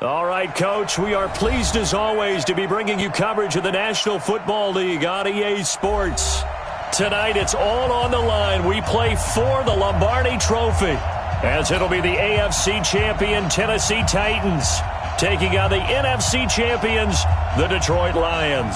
All right, Coach, we are pleased as always to be bringing you coverage of the National Football League on EA Sports. Tonight, it's all on the line. We play for the Lombardi Trophy, as it'll be the AFC champion Tennessee Titans taking on the NFC champions, the Detroit Lions.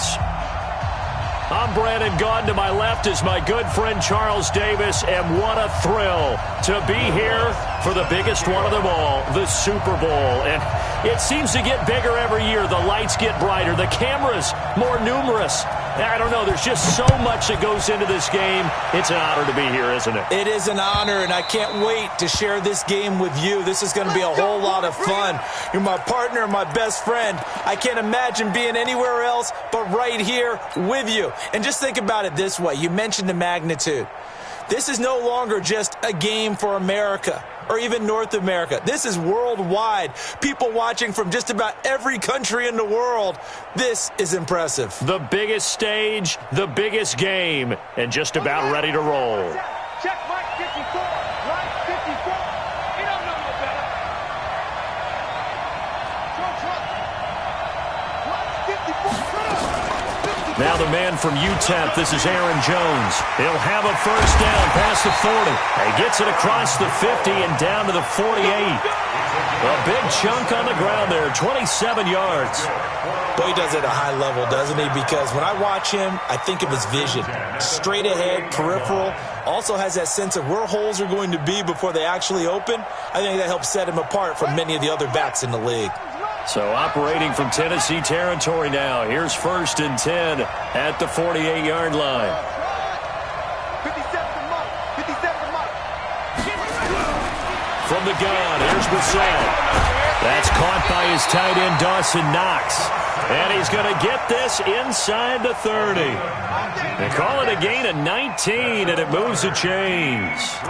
I'm Brandon Gaudin. To my left is my good friend Charles Davis, and what a thrill to be here for the biggest one of them all, the Super Bowl. And it seems to get bigger every year. The lights get brighter, the cameras more numerous. I don't know, there's just so much that goes into this game. It's an honor to be here, isn't it? It is an honor, and I can't wait to share this game with you. This is going to be a whole lot of fun. You're my partner, my best friend. I can't imagine being anywhere else but right here with you. And just think about it this way. You mentioned the magnitude. This is no longer just a game for America or even North America. This is worldwide. People watching from just about every country in the world. This is impressive. The biggest stage, the biggest game, and just about ready to roll. Check Mike 54. Right 54. He don't know no better. Now the man from UTEP, this is Aaron Jones. He'll have a first down past the 40. He gets it across the 50 and down to the 48. A big chunk on the ground there, 27 yards. Boy, he does it at a high level, doesn't he? Because when I watch him, I think of his vision. Straight ahead, peripheral. Also has that sense of where holes are going to be before they actually open. I think that helps set him apart from many of the other backs in the league. So operating from Tennessee territory now. Here's 1st and 10 at the 48-yard line. 57 to Mike. 57 to Mike. From the gun, here's Brissett. That's caught by his tight end, Dawson Knox. And he's going to get this inside the 30. They call it a gain of 19, and it moves the chains.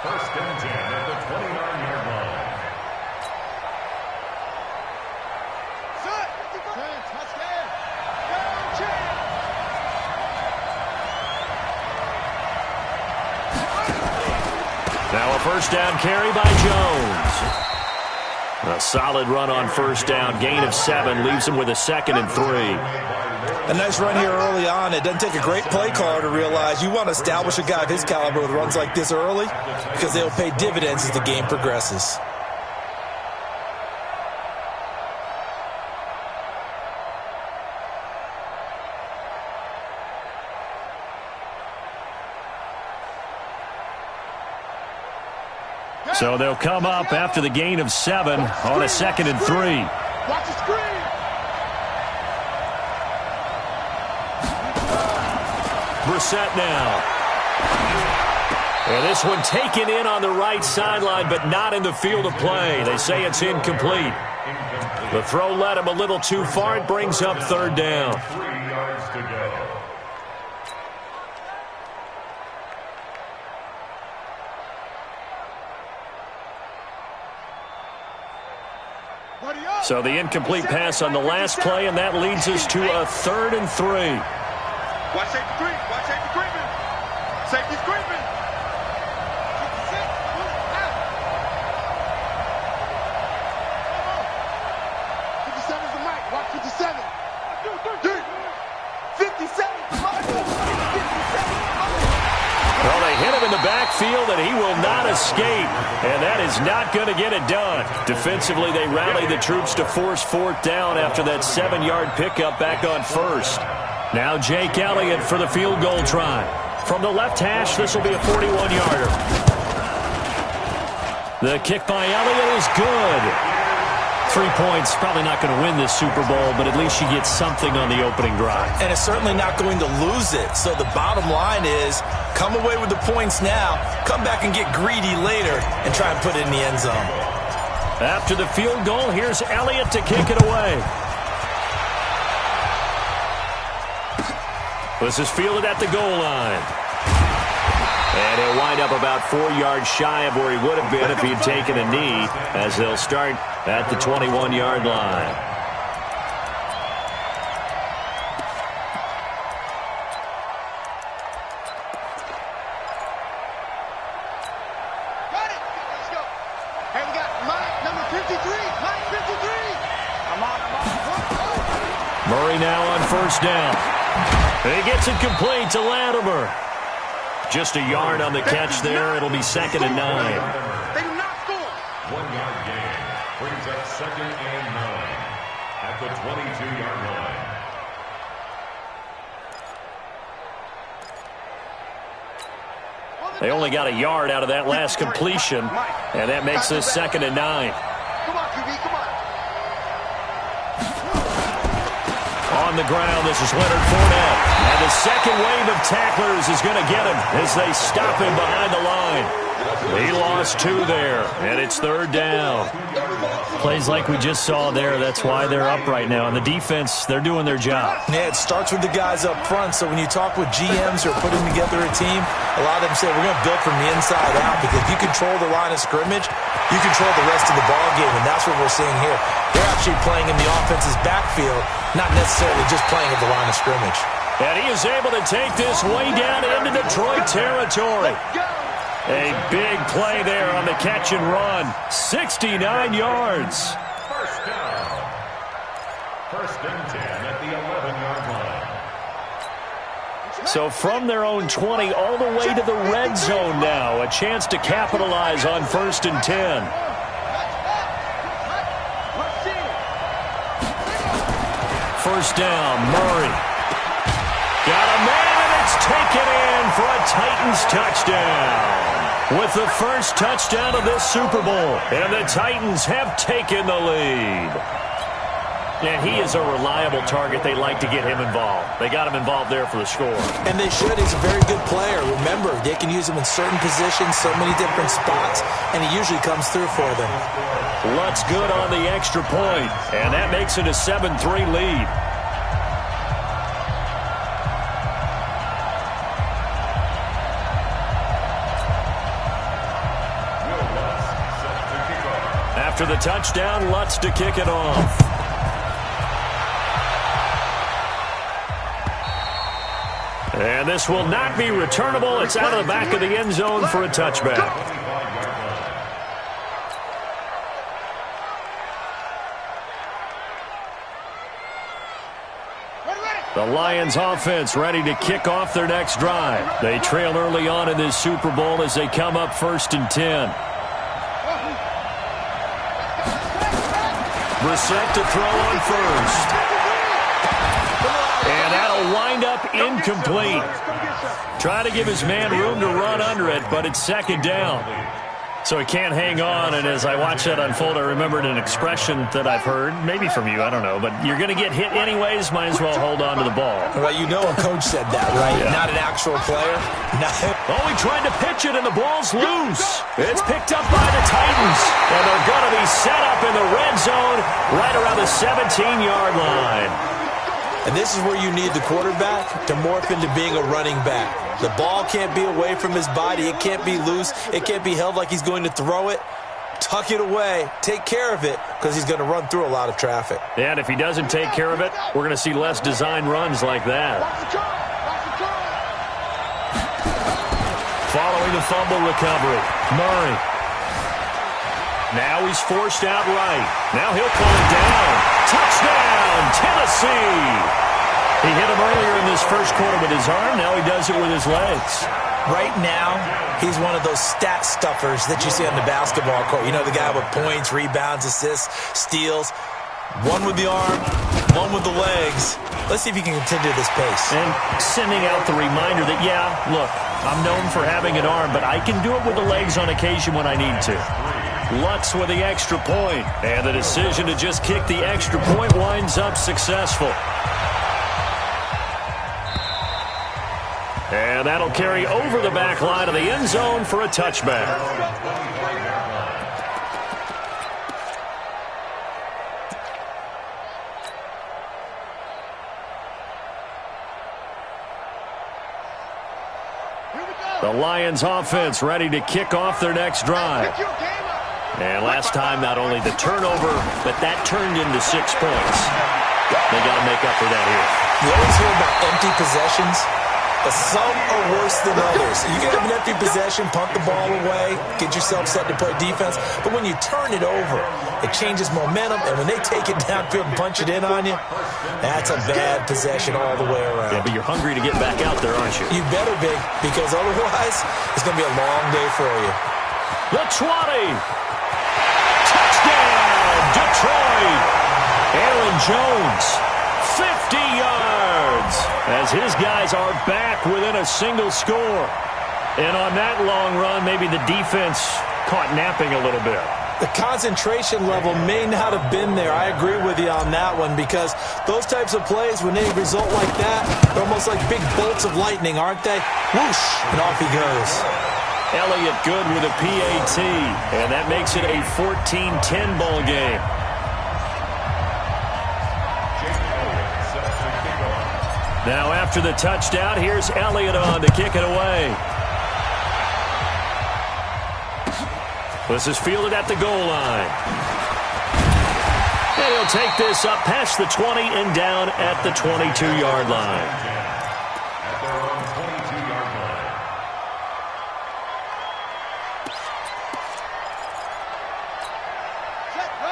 First and 10 at the 29-yard line. Now a first down carry by Jones. A solid run on first down. Gain of 7 leaves him with a 2nd and 3. A nice run here early on. It doesn't take a great play caller to realize you want to establish a guy of his caliber with runs like this early because they'll pay dividends as the game progresses. So they'll come up after the gain of 7 on a 2nd and 3. Watch the screen. Brissett now. And this one taken in on the right sideline, but not in the field of play. They say it's incomplete. The throw led him a little too far. It brings up 3rd down. 3 yards to go. So the incomplete pass on the last play, and that leads us to a 3rd and 3. Watch safety creep. Watch safety creeping. Safety's creeping. 57's the mic. Watch 57. 57. Well, they hit him in the backfield, and he will not escape. And that is not going to get it done. Defensively, they rally the troops to force 4th down after that 7-yard pickup back on 1st. Now Jake Elliott for the field goal try. From the left hash, this will be a 41-yarder. The kick by Elliott is good. 3 points, probably not going to win this Super Bowl, but at least you get something on the opening drive. And it's certainly not going to lose it. So the bottom line is come away with the points now, come back and get greedy later, and try and put it in the end zone. After the field goal, here's Elliott to kick it away. This is fielded at the goal line. And he'll wind up about 4 yards shy of where he would have been if he'd taken a knee, as they'll start at the 21-yard line. early now on first down. He gets it complete to Latimer. Just a yard on the catch there. It'll be 2nd and 9. They do not score. 1 yard gain brings up 2nd and 9 at the 22-yard line. They only got a yard out of that last completion, and that makes this 2nd and 9. Come on, QB, come on. On the ground, this is Leonard Fournette. And the second wave of tacklers is going to get him as they stop him behind the line. He lost 2 there, and it's 3rd down. Plays like we just saw there, that's why they're up right now. And the defense, they're doing their job. Yeah, it starts with the guys up front. So when you talk with GMs who are putting together a team, a lot of them say we're going to build from the inside out, because if you control the line of scrimmage, you control the rest of the ball game, and that's what we're seeing here. They're actually playing in the offense's backfield, not necessarily just playing at the line of scrimmage. And he is able to take this way down into Detroit territory. A big play there on the catch and run. 69 yards. First down. 1st and 10 at the 11-yard line. So from their own 20 all the way to the red zone now. A chance to capitalize on 1st and 10. First down, Murray. Got a man, and it's taken in for a Titans touchdown. With the first touchdown of this Super Bowl. And the Titans have taken the lead. And he is a reliable target. They like to get him involved. They got him involved there for the score. And they should. He's a very good player. Remember, they can use him in certain positions, so many different spots, and he usually comes through for them. Lutz good on the extra point, and that makes it a 7-3 lead. After the touchdown, Lutz to kick it off. And this will not be returnable. It's out of the back of the end zone for a touchback. The Lions offense ready to kick off their next drive. They trail early on in this Super Bowl as they come up 1st and 10. Brissett to throw on first. And that'll wind up incomplete. Try to give his man room to run under it, but it's 2nd down. So he can't hang on, and as I watch that unfold, I remembered an expression that I've heard, maybe from you, I don't know, but you're going to get hit anyways, might as well hold on to the ball. Well, you know a coach said that, right? Yeah. Not an actual player. Oh, he tried to pitch it, and the ball's loose. It's picked up by the Titans, and they're going to be set up in the red zone right around the 17-yard line. And this is where you need the quarterback to morph into being a running back. The ball can't be away from his body. It can't be loose. It can't be held like he's going to throw it. Tuck it away. Take care of it, because he's going to run through a lot of traffic. And if he doesn't take care of it, we're going to see less design runs like that. Following the fumble recovery, Murray. Now he's forced out right. Now he'll pull it down. Touchdown, Tennessee! He hit him earlier in this first quarter with his arm. Now he does it with his legs. Right now, he's one of those stat stuffers that you see on the basketball court. You know, the guy with points, rebounds, assists, steals. One with the arm, one with the legs. Let's see if he can continue this pace. And sending out the reminder that, yeah, look, I'm known for having an arm, but I can do it with the legs on occasion when I need to. Lutz with the extra point. And the decision to just kick the extra point winds up successful. And that'll carry over the back line of the end zone for a touchback. The Lions offense ready to kick off their next drive. And last time, not only the turnover, but that turned into 6 points. They got to make up for that here. You always hear about empty possessions. but some are worse than others. You can have an empty possession, punt the ball away, get yourself set to play defense, but when you turn it over, it changes momentum, and when they take it downfield and punch it in on you, that's a bad possession all the way around. Yeah, but you're hungry to get back out there, aren't you? You better be, because otherwise, it's going to be a long day for you. The 20. Touchdown, Detroit. Aaron Jones, 50 yards, as his guys are back within a single score. And on that long run, maybe the defense caught napping a little bit. The concentration level may not have been there. I agree with you on that one, because those types of plays, when they result like that, they're almost like big bolts of lightning, aren't they? Whoosh, and off he goes. Elliott good with a PAT, and that makes it a 14-10 ball game. Now after the touchdown, here's Elliott on to kick it away. This is fielded at the goal line. And he'll take this up past the 20 and down at the 22-yard line. At their own 22-yard line.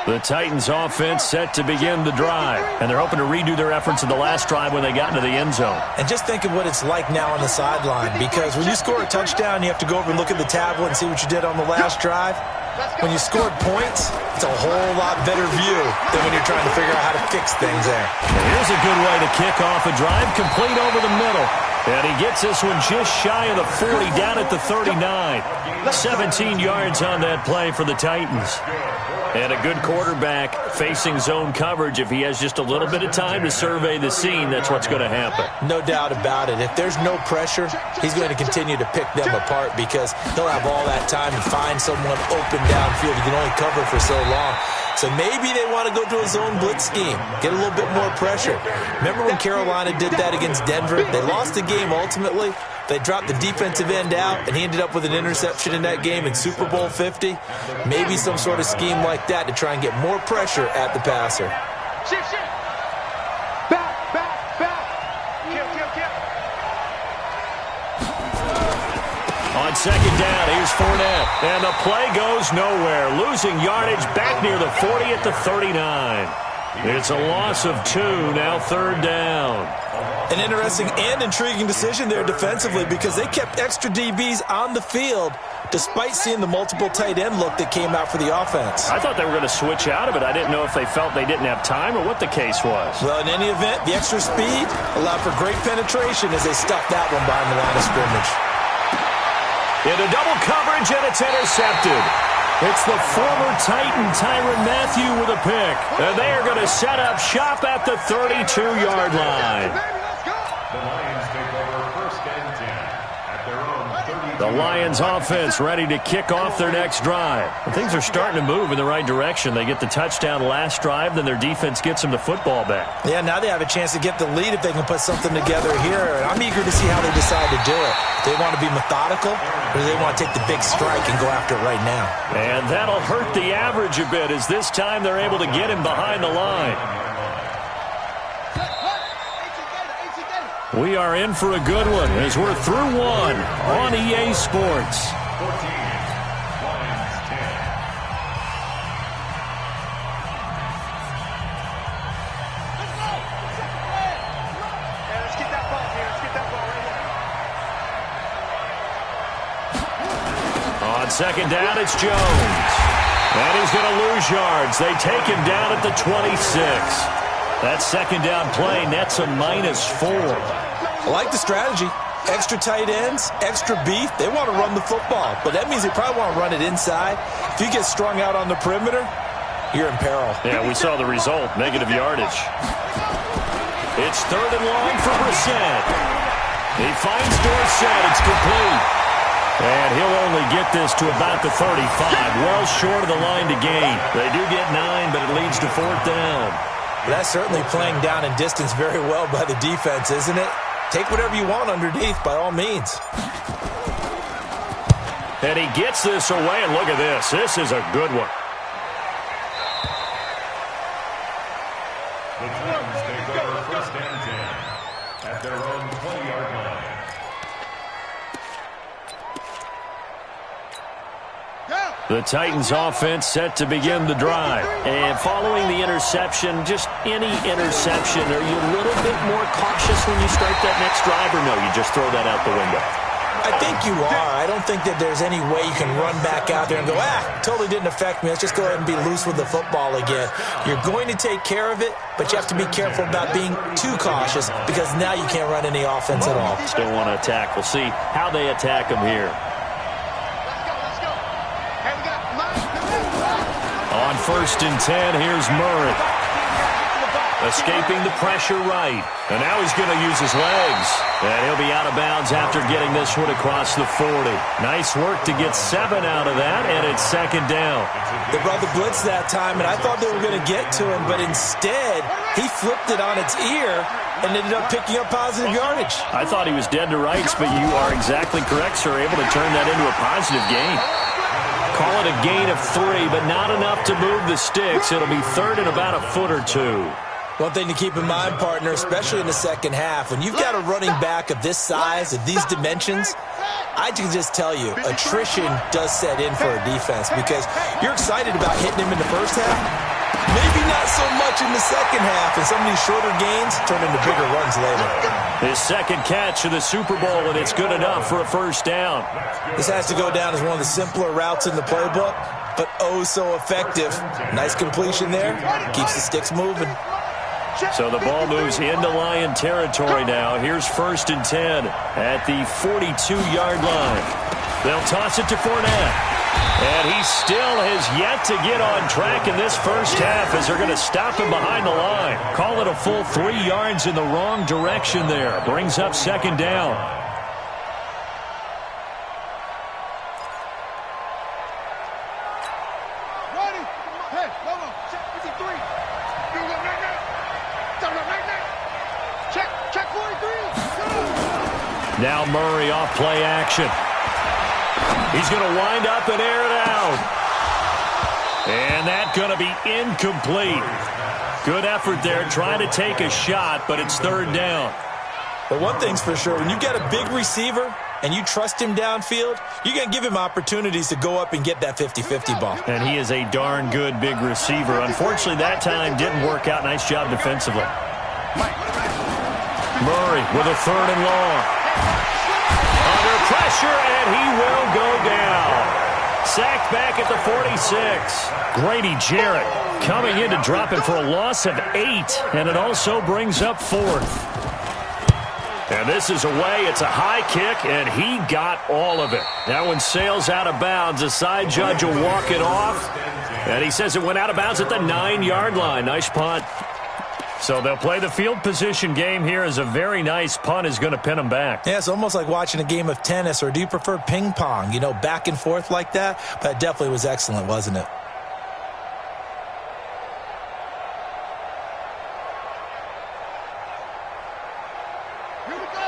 The Titans offense set to begin the drive, and they're hoping to redo their efforts in the last drive when they got into the end zone. And just think of what it's like now on the sideline, because when you score a touchdown, you have to go over and look at the tablet and see what you did on the last drive. When you scored points, it's a whole lot better view than when you're trying to figure out how to fix things there. Here's a good way to kick off a drive, complete over the middle. And he gets this one just shy of the 40, down at the 39. 17 yards on that play for the Titans. And a good quarterback facing zone coverage. If he has just a little bit of time to survey the scene, that's what's going to happen. No doubt about it. If there's no pressure, he's going to continue to pick them apart, because he'll have all that time to find someone open downfield. He can only cover for so long. So maybe they want to go to a zone blitz scheme, get a little bit more pressure. Remember when Carolina did that against Denver? They lost the game ultimately. They dropped the defensive end out, and he ended up with an interception in that game in Super Bowl 50. Maybe some sort of scheme like that to try and get more pressure at the passer. Shift. Back. Kill. On second down, here's Fournette. And the play goes nowhere. Losing yardage back near the 40 at the 39. It's a loss of 2, now third down. An interesting and intriguing decision there defensively, because they kept extra DBs on the field despite seeing the multiple tight end look that came out for the offense. I thought they were going to switch out of it. I didn't know if they felt they didn't have time or what the case was. Well, in any event, the extra speed allowed for great penetration as they stuffed that one behind the line of scrimmage. Into double coverage, and it's intercepted. It's the former Titan Tyrann Mathieu with a pick. And they are going to set up shop at the 32-yard line. The Lions take over first and 10 at their own 32. The Lions offense ready to kick off their next drive. And things are starting to move in the right direction. They get the touchdown last drive, then their defense gets them the football back. Yeah, now they have a chance to get the lead if they can put something together here. And I'm eager to see how they decide to do it. Do they want to be methodical, or do they want to take the big strike and go after it right now? And that'll hurt the average a bit, as this time they're able to get him behind the line. We are in for a good one as we're through one on EA Sports. 14, Lions 10. Let's get that ball here. Let's get that ball right here. On second down, it's Jones. And he's going to lose yards. They take him down at the 26. That second down play nets a -4. I like the strategy. Extra tight ends, extra beef. They want to run the football, but that means they probably want to run it inside. If you get strung out on the perimeter, you're in peril. Yeah, we saw the result, negative yardage. It's third and long for Brissett. He finds Dorsett. It's complete. And he'll only get this to about the 35, well short of the line to gain. They do get 9, but it leads to fourth down. That's certainly playing down in distance very well by the defense, isn't it? Take whatever you want underneath, by all means. And he gets this away, and look at this. This is a good one. The Titans take over first and 10 at their own 20-yard line. The Titans offense set to begin the drive. And following the interception, just any interception, are you a little bit more cautious when you start that next drive, or no, you just throw that out the window? I think you are. I don't think that there's any way you can run back out there and go, totally didn't affect me. Let's just go ahead and be loose with the football again. You're going to take care of it, but you have to be careful about being too cautious because now you can't run any offense at all. Still want to attack. We'll see how they attack them here. On 1st and 10, here's Murray. Escaping the pressure right. And now he's going to use his legs. And he'll be out of bounds after getting this one across the 40. Nice work to get 7 out of that, and it's 2nd down. They brought the blitz that time, and I thought they were going to get to him, but instead, he flipped it on its ear and ended up picking up positive yardage. I thought he was dead to rights, but you are exactly correct, sir. Able to turn that into a positive gain. Call it a gain of 3, but not enough to move the sticks. It'll be 3rd and about a foot or 2. One thing to keep in mind, partner, especially in the second half, when you've got a running back of this size, of these dimensions, I can just tell you, attrition does set in for a defense because you're excited about hitting him in the first half. Maybe not so much in the second half, and some of these shorter gains turn into bigger runs later. His second catch of the Super Bowl, and it's good enough for a 1st down. This has to go down as one of the simpler routes in the playbook, but oh so effective. Nice completion there. Keeps the sticks moving. So the ball moves into Lion territory now. Here's 1st and 10 at the 42-yard line. They'll toss it to Fournette. And he still has yet to get on track in this first half as they're going to stop him behind the line. Call it a full 3 yards in the wrong direction there. Brings up 2nd down. Now Murray off play action. He's going to wind up and air it out. And that's going to be incomplete. Good effort there trying to take a shot, but it's 3rd down. But one thing's for sure, when you've got a big receiver and you trust him downfield, you're going to give him opportunities to go up and get that 50-50 ball. And he is a darn good big receiver. Unfortunately, that time didn't work out. Nice job defensively. Murray with a 3rd and long. Under pressure, and he will go down. Sacked back at the 46. Grady Jarrett coming in to drop it for a loss of 8, and it also brings up 4th. And this is away. It's a high kick, and he got all of it. That one sails out of bounds. The side judge will walk it off, and he says it went out of bounds at the 9-yard line. Nice punt. So they'll play the field position game here as a very nice punt is going to pin them back. Yeah, it's almost like watching a game of tennis, or do you prefer ping pong? You know, back and forth like that? But it definitely was excellent, wasn't it?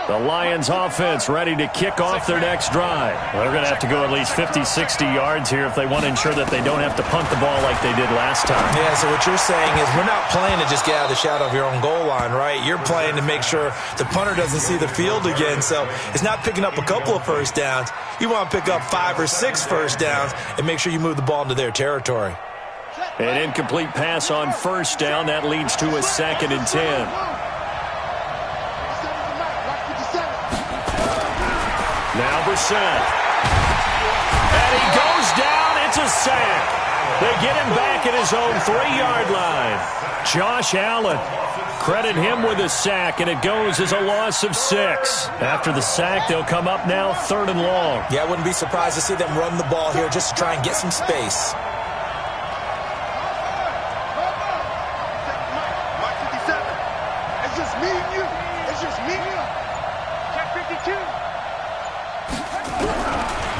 The Lions offense ready to kick off their next drive. Well, they're going to have to go at least 50, 60 yards here if they want to ensure that they don't have to punt the ball like they did last time. Yeah, so what you're saying is we're not playing to just get out of the shadow of your own goal line, right? You're playing to make sure the punter doesn't see the field again. So it's not picking up a couple of first downs. You want to pick up 5 or 6 first downs and make sure you move the ball into their territory. An incomplete pass on 1st down. That leads to a 2nd and 10. Now Brissett. And he goes down. It's a sack. They get him back at his own 3-yard line. Josh Allen. Credit him with a sack, and it goes as a loss of 6. After the sack, they'll come up now 3rd and long. Yeah, I wouldn't be surprised to see them run the ball here just to try and get some space. It's just me and you. It's just me and you. Check 52.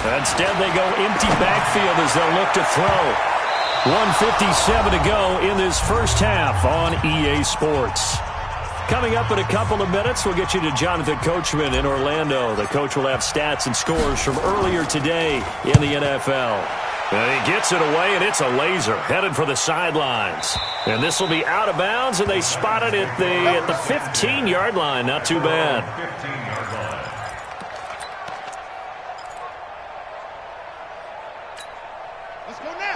Instead, they go empty backfield as they'll look to throw. 1:57 to go in this first half on EA Sports. Coming up in a couple of minutes, we'll get you to Jonathan Coachman in Orlando. The coach will have stats and scores from earlier today in the NFL. And he gets it away, and it's a laser headed for the sidelines. And this will be out of bounds, and they spot it at the 15-yard line. Not too bad.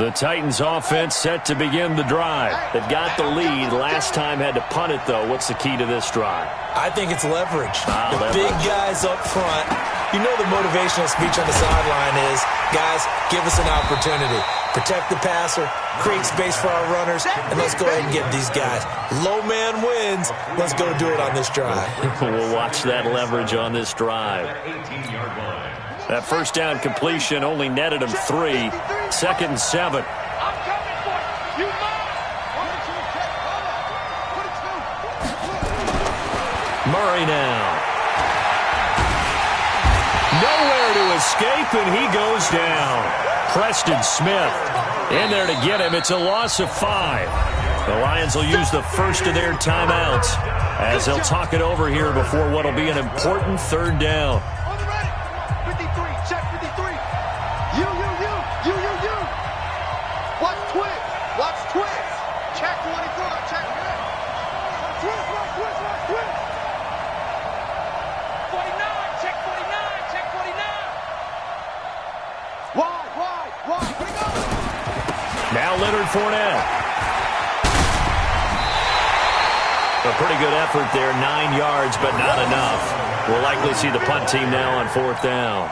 The Titans offense set to begin the drive. They've got the lead. Last time had to punt it, though. What's the key to this drive? I think it's leverage. Leverage. Big guys up front. You know the motivational speech on the sideline is, guys, give us an opportunity. Protect the passer, create space for our runners, and let's go ahead and get these guys. Low man wins. Let's go do it on this drive. We'll watch that leverage on this drive. That first down completion only netted him 3. 2nd and 7. Murray now. Nowhere to escape, and he goes down. Preston Smith in there to get him. It's a loss of 5. The Lions will use the first of their timeouts as they'll talk it over here before what will be an important 3rd down. Now Leonard Fournette. A pretty good effort there. 9 yards, but not enough. We'll likely see the punt team now on 4th down.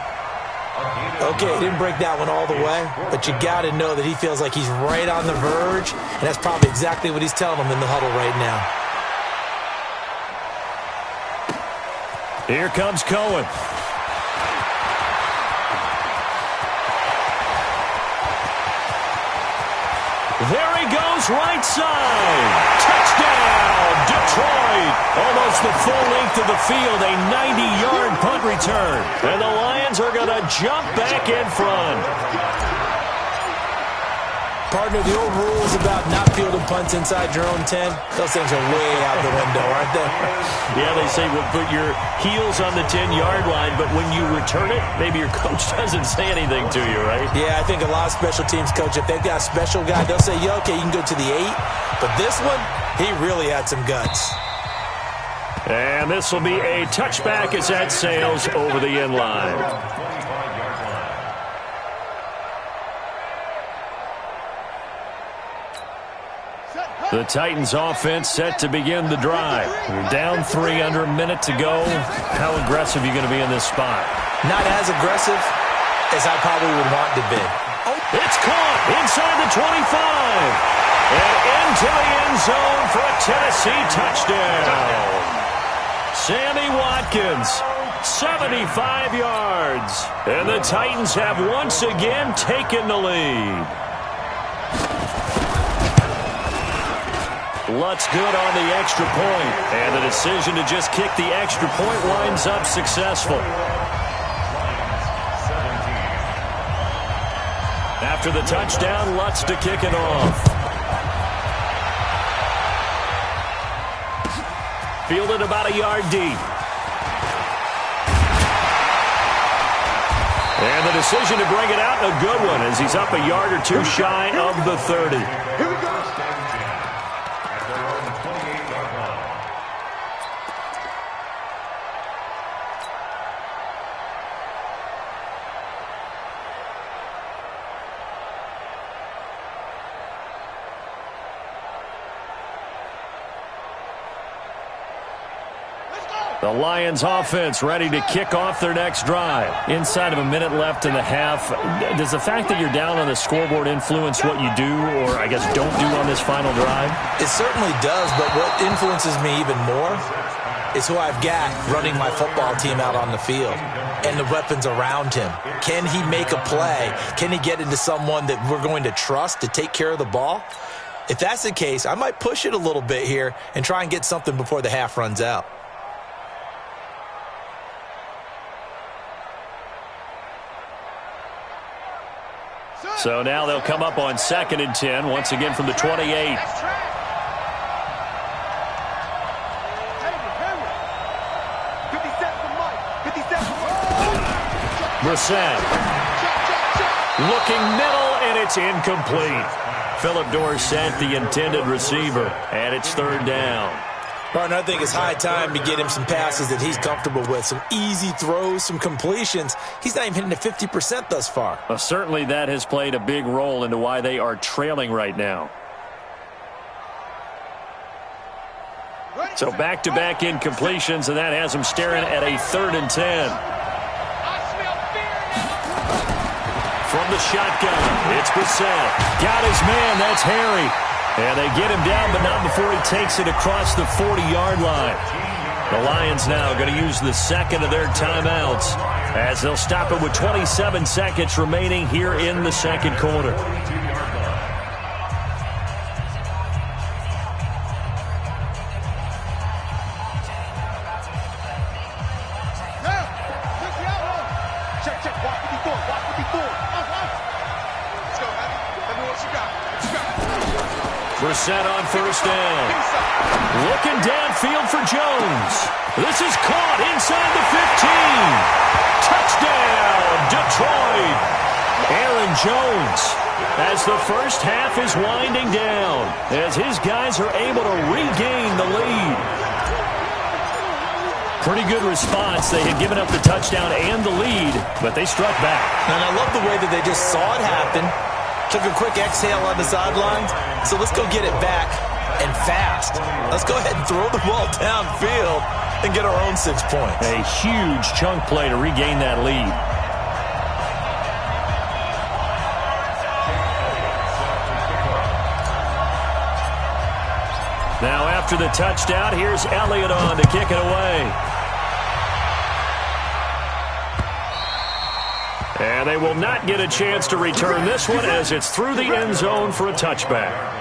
Okay, he didn't break that one all the way, but you got to know that he feels like he's right on the verge, and that's probably exactly what he's telling them in the huddle right now. Here comes Cohen. There he goes, right side. Touchdown, Detroit. Almost the full length of the field, a 90-yard punt return. And the Lions are going to jump back in front. Partner, the old rules about not fielding punts inside your own 10, those things are way out the window, aren't they? Yeah, they say we'll put your heels on the 10-yard line, but when you return it, maybe your coach doesn't say anything to you, right? Yeah, I think a lot of special teams coach, if they've got a special guy, they'll say, yeah, okay, you can go to the 8. But this one, he really had some guts. And this will be a touchback as that sails over the end line. The Titans offense set to begin the drive. We're down 3 under a minute to go. How aggressive are you going to be in this spot? Not as aggressive as I probably would want to be. It's caught inside the 25. And into the end zone for a Tennessee touchdown. Sammy Watkins, 75 yards. And the Titans have once again taken the lead. Lutz good on the extra point, and the decision to just kick the extra point winds up successful. After the touchdown, Lutz to kick it off. Fielded about a yard deep. And the decision to bring it out, a good one, as he's up a yard or 2 shy of the 30. Here we go. The Lions offense ready to kick off their next drive. Inside of a minute left in the half, does the fact that you're down on the scoreboard influence what you do, or I guess don't do on this final drive? It certainly does, but what influences me even more is who I've got running my football team out on the field and the weapons around him. Can he make a play? Can he get into someone that we're going to trust to take care of the ball? If that's the case, I might push it a little bit here and try and get something before the half runs out. So now they'll come up on 2nd and 10, once again from the 28. Brissett. Looking middle, and it's incomplete. Philip Dorsett, the intended receiver, and it's 3rd down. Partner, I think it's high time to get him some passes that he's comfortable with, some easy throws, some completions. He's not even hitting at 50% thus far. Well, certainly that has played a big role into why they are trailing right now. So back-to-back incompletions, and that has them staring at a 3rd and 10. From the shotgun, it's Brissett. Got his man, that's Harry. And they get him down, but not before he takes it across the 40-yard line. The Lions now going to use the second of their timeouts as they'll stop it with 27 seconds remaining here in the second quarter. Brissett on first down. Looking downfield for Jones. This is caught inside the 15. Touchdown, Detroit. Aaron Jones, as the first half is winding down, as his guys are able to regain the lead. Pretty good response. They had given up the touchdown and the lead, but they struck back. And I love the way that they just saw it happen. Took a quick exhale on the sidelines. So let's go get it back and fast. Let's go ahead and throw the ball downfield and get our own 6 points. A huge chunk play to regain that lead. Now after the touchdown, here's Elliott on to kick it away. And they will not get a chance to return this one as it's through the end zone for a touchback.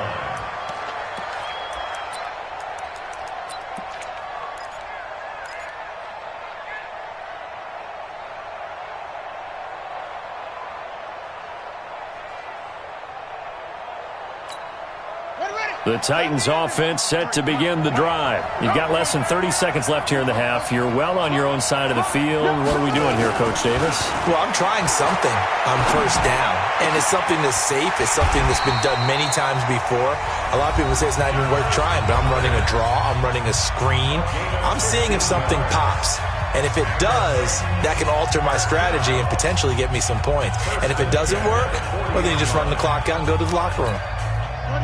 The Titans offense set to begin the drive. You've got less than 30 seconds left here in the half. You're well on your own side of the field. What are we doing here, Coach Davis? Well, I'm trying something on first down. And it's something that's safe. It's something that's been done many times before. A lot of people say it's not even worth trying, but I'm running a draw. I'm running a screen. I'm seeing if something pops. And if it does, that can alter my strategy and potentially get me some points. And if it doesn't work, well, then you just run the clock out and go to the locker room.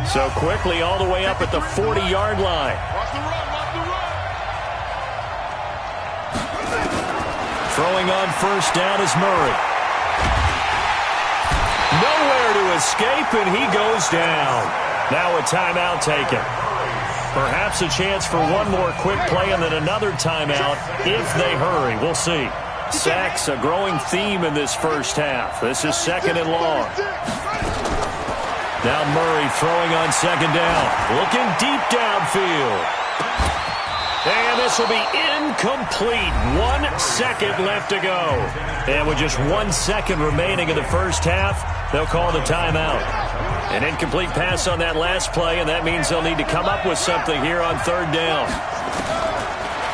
So quickly all the way up at the 40-yard line. Throwing on first down is Murray. Nowhere to escape, and he goes down. Now a timeout taken. Perhaps a chance for one more quick play and then another timeout if they hurry. We'll see. Sacks, a growing theme in this first half. This is second and long. Now Murray throwing on second down. Looking deep downfield. And this will be incomplete. 1 second left to go. And with just 1 second remaining in the first half, they'll call the timeout. An incomplete pass on that last play, and that means they'll need to come up with something here on third down.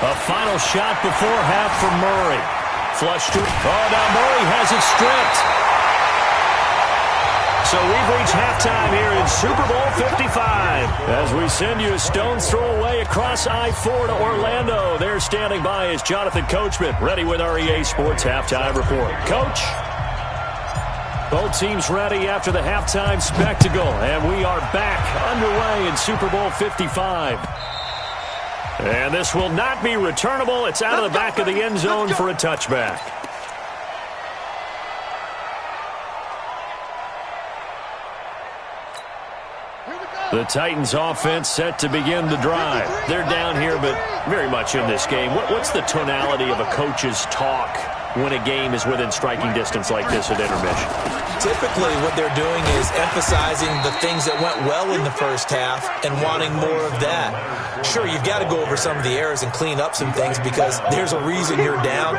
A final shot before half for Murray. Flush to... Oh, now Murray has it stripped. So we've reached halftime here in Super Bowl 55. As we send you a stone's throw away across I-4 to Orlando. There standing by is Jonathan Coachman, ready with our EA Sports Halftime Report. Coach? Both teams ready after the halftime spectacle. And we are back underway in Super Bowl 55. And this will not be returnable. It's out of the back of the end zone for a touchback. The Titans offense set to begin the drive. They're down here, but very much in this game. What's the tonality of a coach's talk when a game is within striking distance like this at intermission? Typically, what they're doing is emphasizing the things that went well in the first half and wanting more of that. Sure, you've got to go over some of the errors and clean up some things because there's a reason you're down.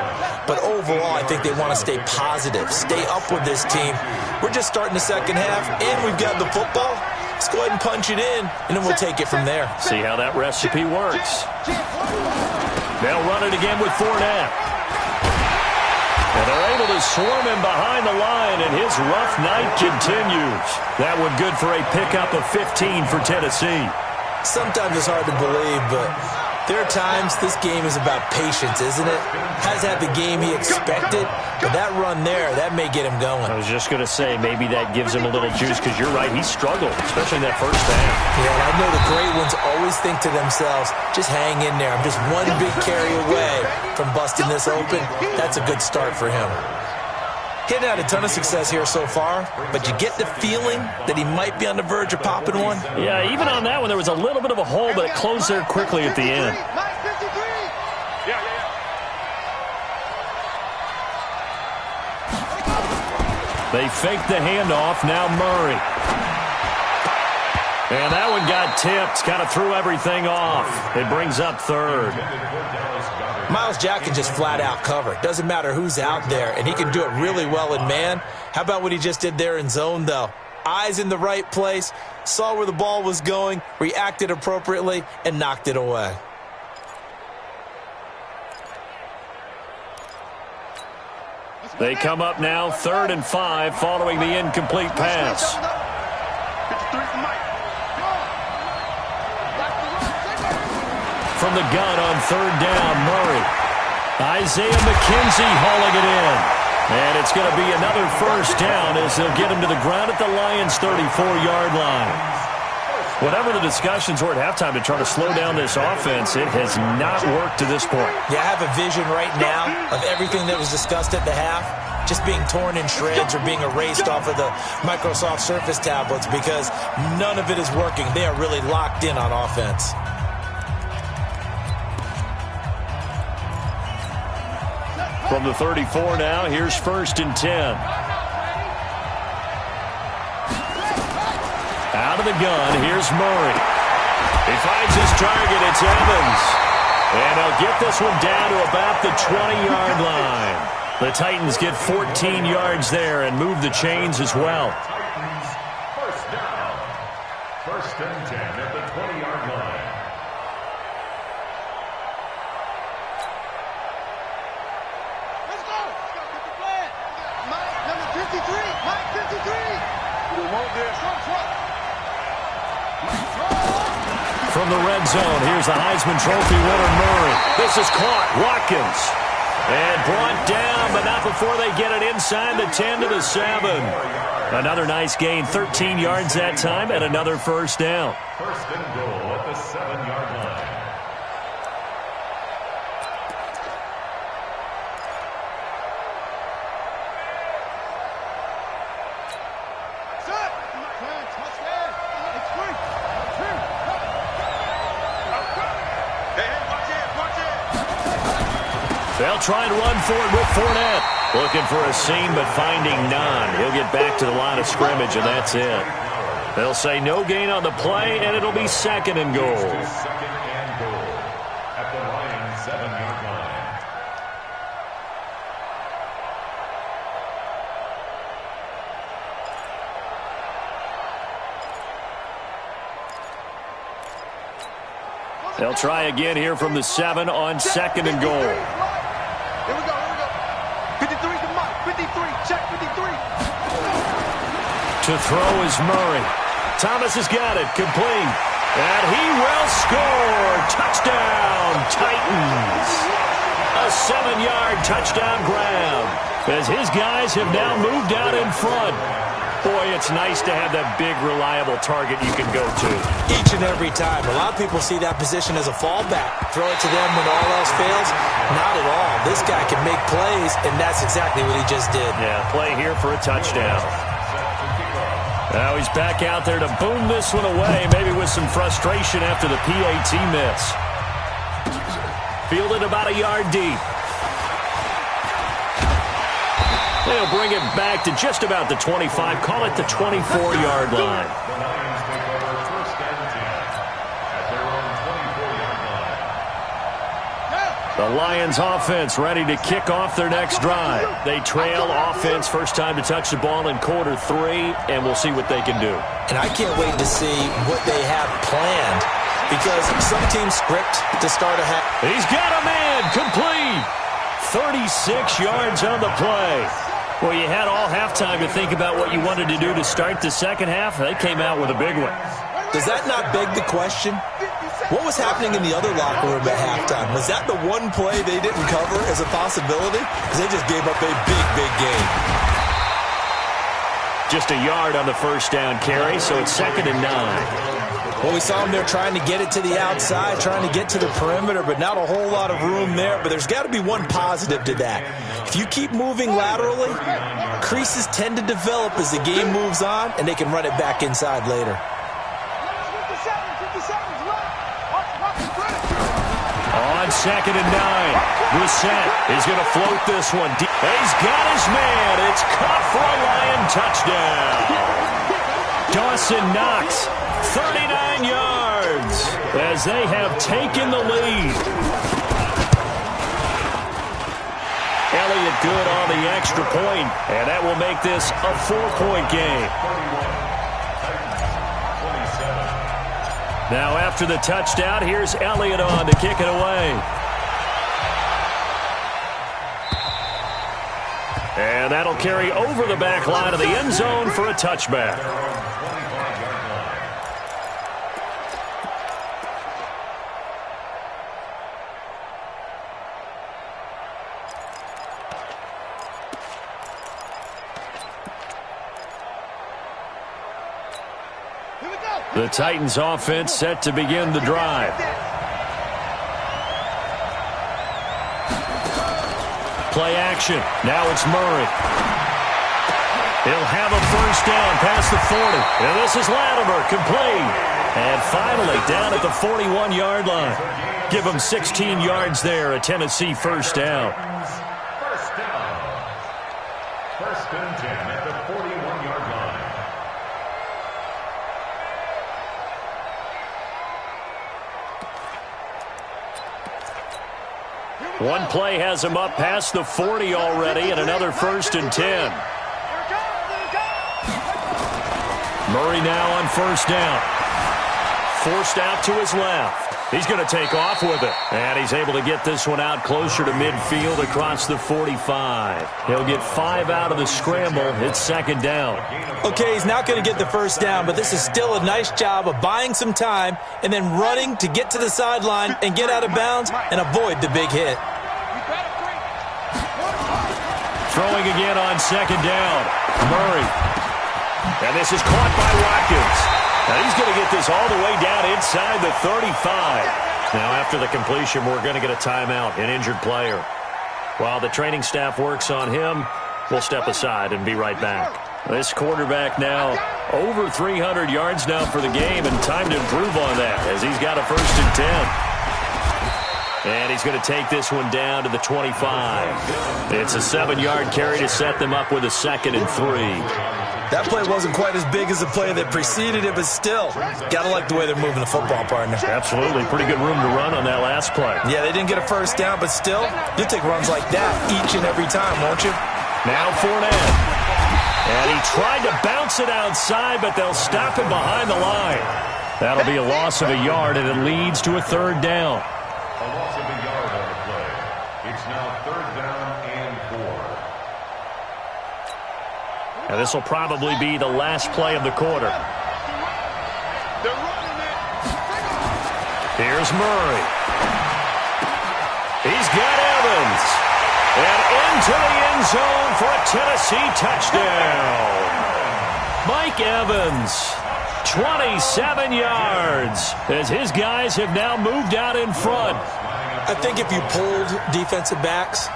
But overall, I think they want to stay positive, stay up with this team. We're just starting the second half, and we've got the football. Let's go ahead and punch it in, and then we'll take it from there. See how that recipe works. They'll run it again with Fournette. And they're able to swarm him behind the line, and his rough night continues. That one good for a pickup of 15 for Tennessee. Sometimes it's hard to believe, but There are times this game is about patience, isn't it? Has had the game he expected, but that run there, that may get him going. I was just going to say, maybe that gives him a little juice, because you're right, he struggled, especially in that first half. Yeah, and I know the great ones always think to themselves, just hang in there. I'm just one big carry away from busting this open. That's a good start for him. He's had a ton of success here so far, but you get the feeling that he might be on the verge of popping one. Yeah, even on that one, there was a little bit of a hole, but it closed there quickly at the end. They fake the handoff, now Murray. And that one got tipped, kind of threw everything off. It brings up third. Myles Jack can just flat out cover. Doesn't matter who's out there, and he can do it really well in man. How about what he just did there in zone, though? Eyes in the right place, saw where the ball was going, reacted appropriately, and knocked it away. They come up now 3rd and 5 following the incomplete pass. From the gun on 3rd down, Murray. Isaiah McKenzie hauling it in. And it's going to be another first down as they'll get him to the ground at the Lions' 34-yard line. Whatever the discussions were at halftime to try to slow down this offense, it has not worked to this point. Yeah, I have a vision right now of everything that was discussed at the half just being torn in shreds or being erased off of the Microsoft Surface tablets because none of it is working. They are really locked in on offense. From the 34 now, here's 1st and 10. Out of the gun, here's Murray. He finds his target, it's Evans. And he'll get this one down to about the 20-yard line. The Titans get 14 yards there and move the chains as well. Titans, first down. 1st and 10 at the 20-yard line. Let's go. Get the flag. Mike, number 53. Mike, 53. We won't do it. From the red zone, here's the Heisman Trophy winner, Murray. This is caught. Watkins. And brought down, but not before they get it inside the 10 to the 7. Another nice gain, 13 yards that time, and another first down. 1st and goal at the 7-yard line. They'll try and run for it with Fournette. Looking for a seam, but finding none. He'll get back to the line of scrimmage, and that's it. They'll say no gain on the play, and it'll be 2nd and goal. 2nd and goal at the Lions' 7-yard line. They'll try again here from the 7 on 2nd and goal. Here we go. 53 to Mike. 53. Check 53. To throw is Murray. Thomas has got it. Complete. And he will score. Touchdown, Titans. A 7-yard touchdown grab as his guys have now moved out in front. Boy, it's nice to have that big, reliable target you can go to. Each and every time. A lot of people see that position as a fallback. Throw it to them when all else fails. Not at all. This guy can make plays, and that's exactly what he just did. Yeah, play here for a touchdown. Now he's back out there to boom this one away, maybe with some frustration after the PAT miss. Fielded about a yard deep. They'll bring it back to just about the 25. Call it the 24-yard line. The Lions take over 1st and 10 at their own 24-yard line. The Lions offense ready to kick off their next drive. They trail offense first time to touch the ball in quarter 3, and we'll see what they can do. And I can't wait to see what they have planned because some teams script to start a half. He's got a man complete. 36 yards on the play. Well, you had all halftime to think about what you wanted to do to start the second half. They came out with a big one. Does that not beg the question? What was happening in the other locker room at halftime? Was that the one play they didn't cover as a possibility? Because they just gave up a big, big gain. Just a yard on the first down carry, so it's 2nd and 9. Well, we saw them there trying to get it to the outside, trying to get to the perimeter, but not a whole lot of room there. But there's got to be one positive to that. If you keep moving laterally, creases tend to develop as the game moves on, and they can run it back inside later. On 2nd and 9, Brissett is going to float this one. He's got his man. It's caught for a Lion touchdown. Dawson Knox, 39 yards, as they have taken the lead. Elliott good on the extra point, and that will make this a 4-point game. Now after the touchdown, here's Elliott on to kick it away. And that'll carry over the back line of the end zone for a touchback. The Titans offense set to begin the drive. Play action. Now it's Murray. He'll have a first down past the 40. And this is Latimer, complete. And finally down at the 41-yard line. Give him 16 yards there, a Tennessee first down. First down. 1st and 10 at the 41-yard line. One play has him up past the 40 already, and another 1st and 10. Murray now on first down. Forced out to his left. He's going to take off with it. And he's able to get this one out closer to midfield across the 45. He'll get 5 out of the scramble. It's 2nd down. Okay, he's not going to get the first down, but this is still a nice job of buying some time and then running to get to the sideline and get out of bounds and avoid the big hit. Throwing again on 2nd down. Murray. And this is caught by Watkins. Now he's going to get this all the way down inside the 35. Now after the completion, we're going to get a timeout, an injured player. While the training staff works on him, we'll step aside and be right back. This quarterback now over 300 yards now for the game, and time to improve on that as he's got a 1st and 10. And he's going to take this one down to the 25. It's a 7-yard carry to set them up with a 2nd and 3. That play wasn't quite as big as the play that preceded it, but still, got to like the way they're moving the football, partner. Absolutely. Pretty good room to run on that last play. Yeah, they didn't get a first down, but still, you'll take runs like that each and every time, won't you? Now Fournette. And he tried to bounce it outside, but they'll stop him behind the line. That'll be a loss of a yard, and it leads to a 3rd down. A loss of a yard on the play. It's now 3rd down and 4. And this will probably be the last play of the quarter. Here's Murray. He's got Evans. And into the end zone for a Tennessee touchdown. Mike Evans, 27 yards, as his guys have now moved out in front. I think if you polled defensive backs,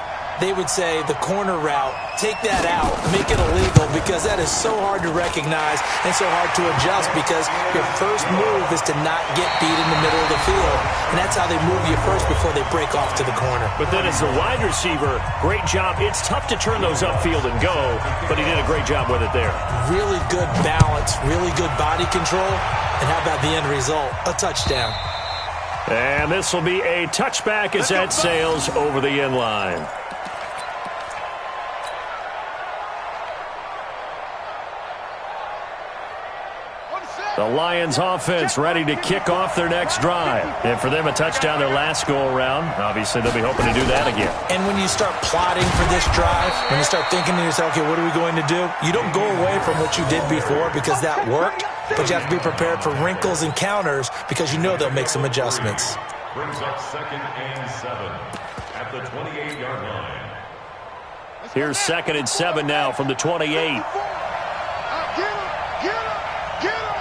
they would say the corner route, take that out, make it illegal, because that is so hard to recognize and so hard to adjust, because your first move is to not get beat in the middle of the field. And that's how they move you first before they break off to the corner. But then as the wide receiver, great job. It's tough to turn those upfield and go, but he did a great job with it there. Really good balance, really good body control. And how about the end result? A touchdown. And this will be a touchback as that sails over the end line. The Lions offense ready to kick off their next drive. And for them, a touchdown their last go-around. Obviously, they'll be hoping to do that again. And when you start plotting for this drive, when you start thinking to yourself, okay, what are we going to do? You don't go away from what you did before because that worked. but you have to be prepared for wrinkles and counters because you know they'll make some adjustments. Brings up 2nd and 7 at the 28-yard line. Here's 2nd and 7 now from the 28. Get him!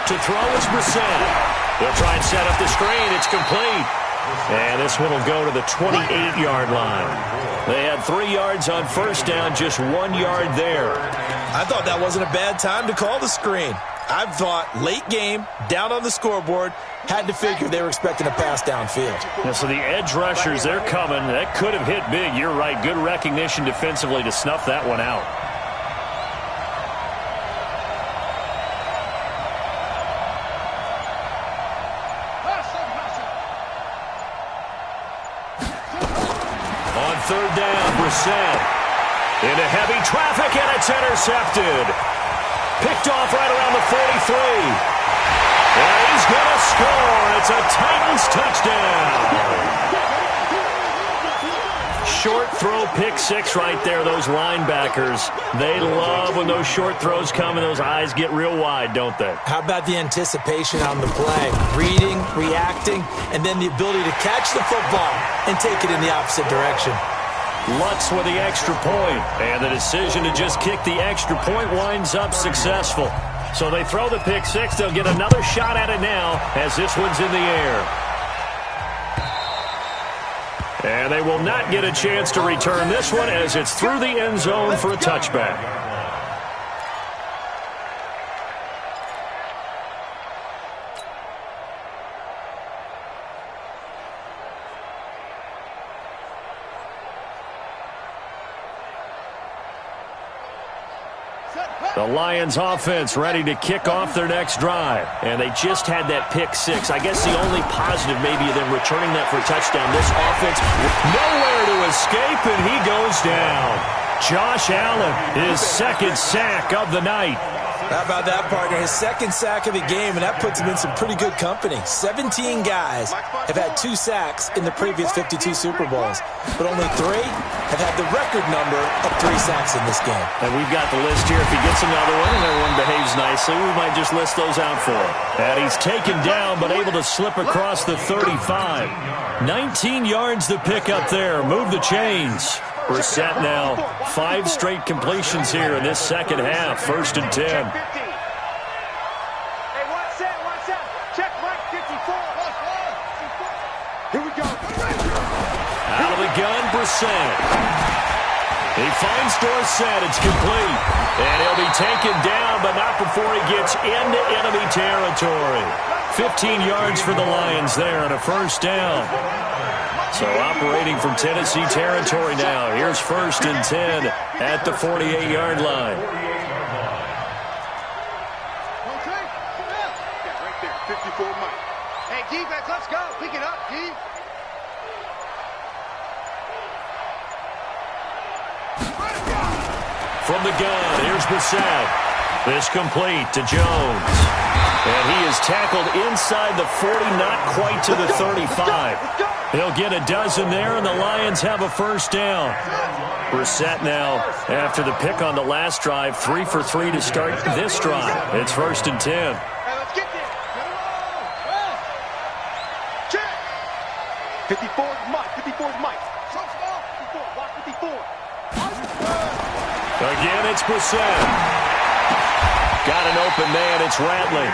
To throw is Brissett. They'll try and set up the screen. It's complete. And this one will go to the 28-yard line. They had 3 yards on first down, just 1 yard there. I thought that wasn't a bad time to call the screen. I thought late game, down on the scoreboard, had to figure they were expecting a pass downfield. Yeah, so the edge rushers, they're coming. That could have hit big. You're right. Good recognition defensively to snuff that one out. On 3rd down, Brissett into heavy traffic, and it's intercepted. Picked off right around the 43. And he's going to score. It's a Titans touchdown. Short throw, pick six right there. Those linebackers, they love when those short throws come and those eyes get real wide, don't they? How about the anticipation on the play? Reading, reacting, and then the ability to catch the football and take it in the opposite direction. Lutz with the extra point, and the decision to just kick the extra point winds up successful. So they throw the pick six. They'll get another shot at it now as this one's in the air. And they will not get a chance to return this one as it's through the end zone for a touchback. The Lions offense ready to kick off their next drive. And they just had that pick six. I guess the only positive maybe of them returning that for a touchdown. This offense nowhere to escape, and he goes down. Josh Allen, his second sack of the night. How about that, partner? His second sack of the game, and that puts him in some pretty good company. 17 guys have had 2 sacks in the previous 52 Super Bowls, but only 3 have had the record number of 3 sacks in this game. And we've got the list here. If he gets another one and everyone behaves nicely, we might just list those out for him. And he's taken down, but able to slip across the 35. 19 yards to pick up there. Move the chains. We're set now. 5 straight completions here in this second half. 1st and 10. Hey, one set. Check Mike 54. Here we go. Out of the gun, Brissett. He finds Dorsett. It's complete. And he'll be taken down, but not before he gets into enemy territory. 15 yards for the Lions there and a 1st down. So operating from Tennessee territory now. Here's 1st and 10 at the 48-yard line. Okay. Yeah, right there. 54 Mike. Hey, defense, let's go. Pick it up, D. From the gun, here's Brissett. This complete to Jones. And he is tackled inside the 40, not quite to the 35. He'll get a dozen there, and the Lions have a 1st down. Brissett now, after the pick on the last drive, 3 for 3 to start this drive. It's 1st and 10. Hey, let's get this. Check. 54 Mike. 54 Mike. So small. 54. Watch 54. Again, it's Brissett. Got an open man. It's Ratley.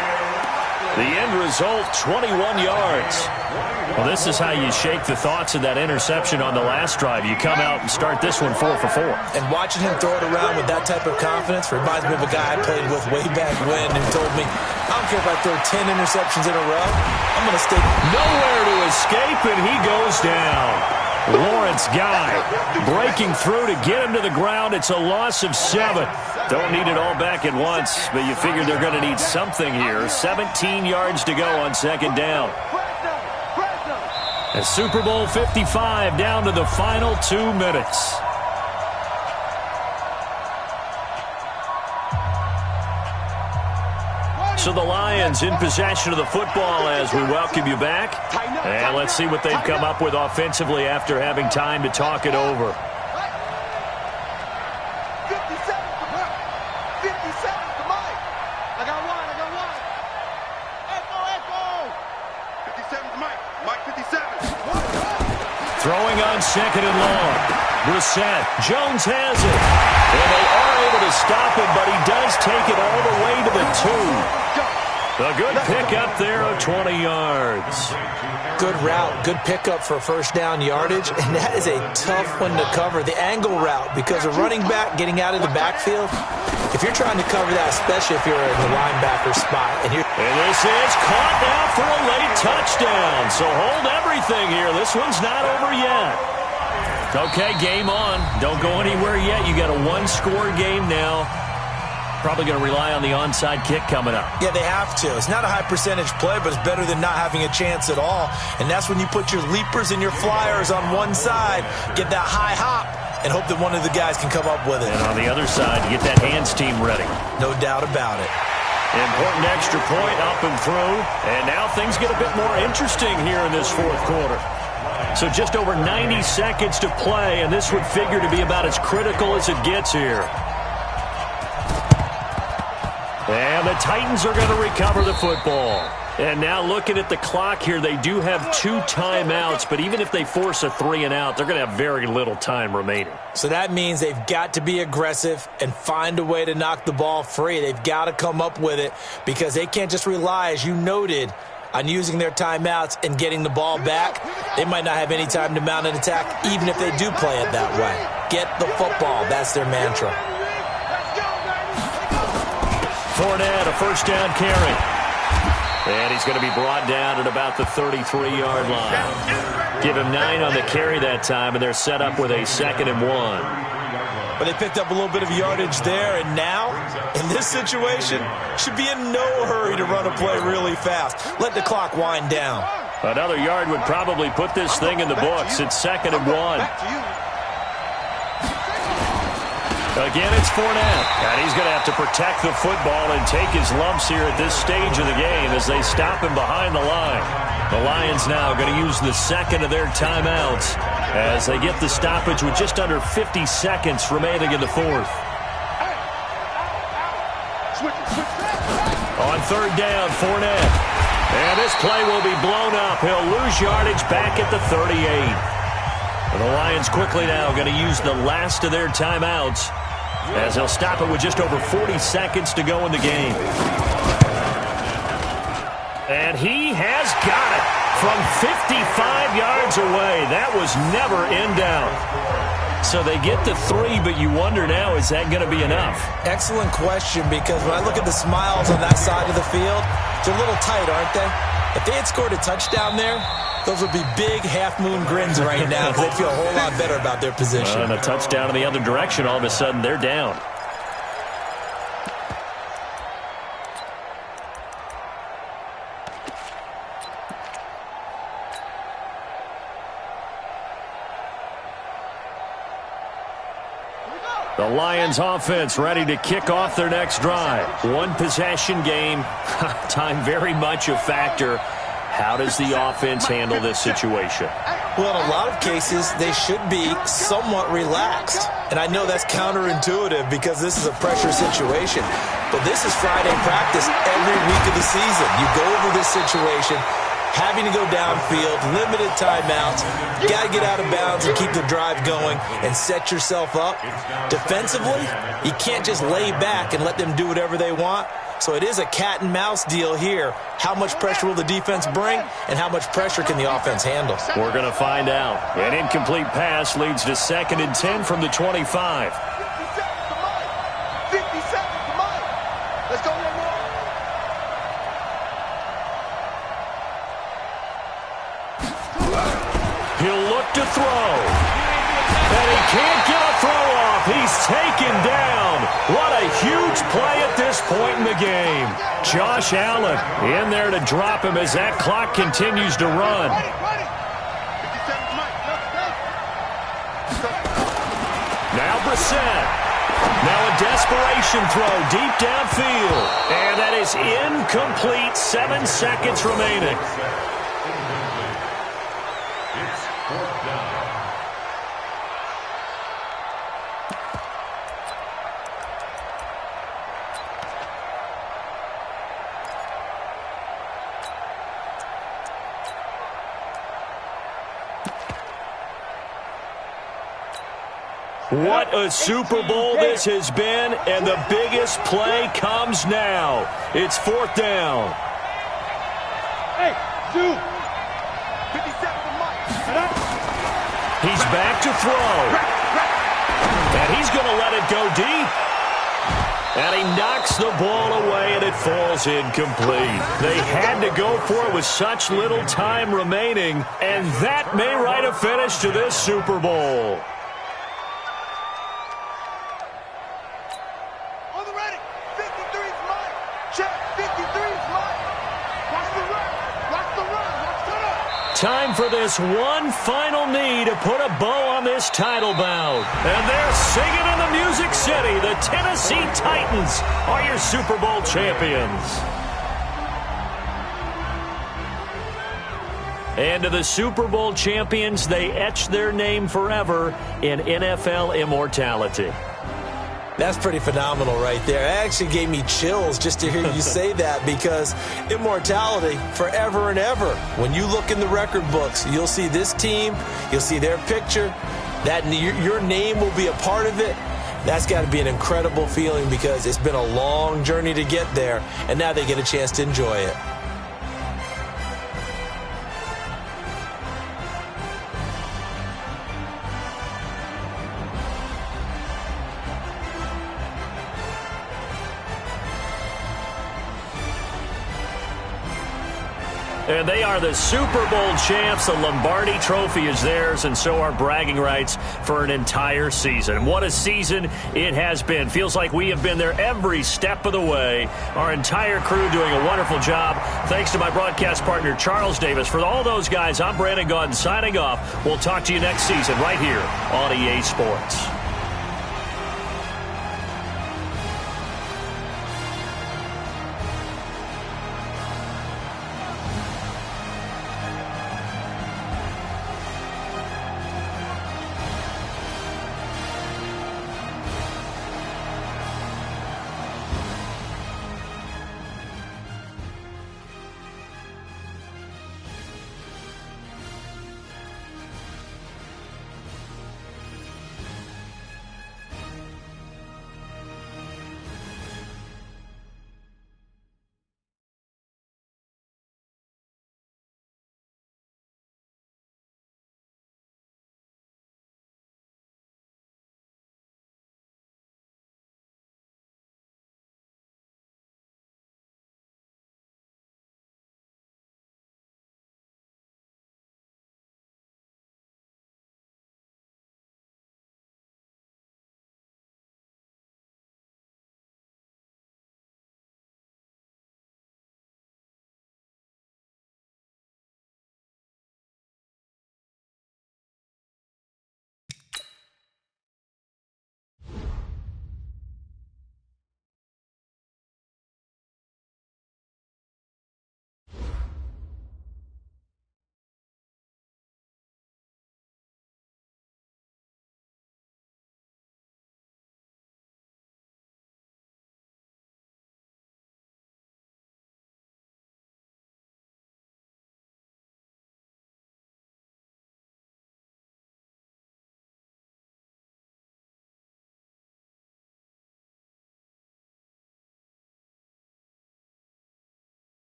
The end result, 21 yards. Well, this is how you shake the thoughts of that interception on the last drive. You come out and start this one 4 for 4. And watching him throw it around with that type of confidence reminds me of a guy I played with way back when who told me, I don't care if I throw 10 interceptions in a row, I'm going to stay nowhere to escape, and he goes down. Lawrence Guy breaking through to get him to the ground. It's a loss of 7. Don't need it all back at once, but you figure they're going to need something here. 17 yards to go on 2nd down. And Super Bowl 55 down to the final 2 minutes. So the Lions in possession of the football as we welcome you back. And let's see what they've come up with offensively after having time to talk it over. Throwing on second and long. Brissett. Jones has it. And they are able to stop him, but he does take it all the way to the 2. A good pickup there of 20 yards. Good route, good pickup for first down yardage, and that is a tough one to cover. The angle route, because a running back getting out of the backfield, if you're trying to cover that, especially if you're in the linebacker spot. And this is caught now for a late touchdown. So hold everything here. This one's not over yet. Okay, game on. Don't go anywhere yet. You got a one-score game now. Probably going to rely on the onside kick coming up. Yeah, they have to. It's not a high percentage play, but it's better than not having a chance at all. And that's when you put your leapers and your flyers on one side, get that high hop, and hope that one of the guys can come up with it. And on the other side, you get that hands team ready. No doubt about it. Important extra point up and through. And now things get a bit more interesting here in this fourth quarter. So just over 90 seconds to play, and this would figure to be about as critical as it gets here. And the Titans are going to recover the football. And now looking at the clock here, they do have 2 timeouts, but even if they force a 3-and-out, they're going to have very little time remaining. So that means they've got to be aggressive and find a way to knock the ball free. They've got to come up with it because they can't just rely, as you noted, on using their timeouts and getting the ball back. They might not have any time to mount an attack, even if they do play it that way. Get the football. That's their mantra. Fournette, a first down carry. And he's going to be brought down at about the 33-yard line. Give him 9 on the carry that time, and they're set up with a 2nd and 1. But they picked up a little bit of yardage there, and now, in this situation, should be in no hurry to run a play really fast. Let the clock wind down. Another yard would probably put this thing in the books. It's 2nd and 1. Again, it's Fournette, and he's going to have to protect the football and take his lumps here at this stage of the game as they stop him behind the line. The Lions now going to use the 2nd of their timeouts as they get the stoppage with just under 50 seconds remaining in the 4th. On 3rd down, Fournette. And this play will be blown up. He'll lose yardage back at the 38. And the Lions quickly now going to use the last of their timeouts as they'll stop it with just over 40 seconds to go in the game. And he has got it from 55 yards away. That was never in doubt. So they get the 3, but you wonder now, is that going to be enough? Excellent question, because when I look at the smiles on that side of the field, they're a little tight, aren't they? If they had scored a touchdown there, those would be big half-moon grins right now because they'd feel a whole lot better about their position. And a touchdown in the other direction, all of a sudden they're down. The Lions offense ready to kick off their next drive. One possession game. Time very much a factor. How does the offense handle this situation? Well, in a lot of cases, they should be somewhat relaxed. And I know that's counterintuitive because this is a pressure situation. But this is Friday practice every week of the season. You go over this situation, having to go downfield, limited timeouts. You got to get out of bounds and keep the drive going and set yourself up. Defensively, you can't just lay back and let them do whatever they want. So it is a cat and mouse deal here. How much pressure will the defense bring, and how much pressure can the offense handle? We're going to find out. An incomplete pass leads to 2nd and 10 from the 25. 50 seconds, come on. Let's go one more. He'll look to throw. And he can't get a throw off. He's taken down. What a huge play at this point in the game. Josh Allen in there to drop him as that clock continues to run. Now Brissett. Now a desperation throw deep downfield. And that is incomplete. 7 seconds remaining. What a Super Bowl this has been, and the biggest play comes now. It's 4th down. Hey, Zoo. 57 to Mike. He's back to throw. And he's going to let it go deep. And he knocks the ball away, and it falls incomplete. They had to go for it with such little time remaining, and that may write a finish to this Super Bowl. On the ready. 53's Mike. Check. 53's Mike. Watch the run. Watch the run. Watch the run. Time for this one final knee to put a bow on this title bout. And they're singing in the Music City. The Tennessee Titans are your Super Bowl champions. And to the Super Bowl champions, they etch their name forever in NFL immortality. That's pretty phenomenal right there. It actually gave me chills just to hear you say that, because immortality forever and ever. When you look in the record books, you'll see this team, you'll see their picture, that your name will be a part of it. That's got to be an incredible feeling, because it's been a long journey to get there, and now they get a chance to enjoy it. And they are the Super Bowl champs. The Lombardi Trophy is theirs, and so are bragging rights for an entire season. What a season it has been. Feels like we have been there every step of the way. Our entire crew doing a wonderful job. Thanks to my broadcast partner, Charles Davis. For all those guys, I'm Brandon Gaudin signing off. We'll talk to you next season right here on EA Sports.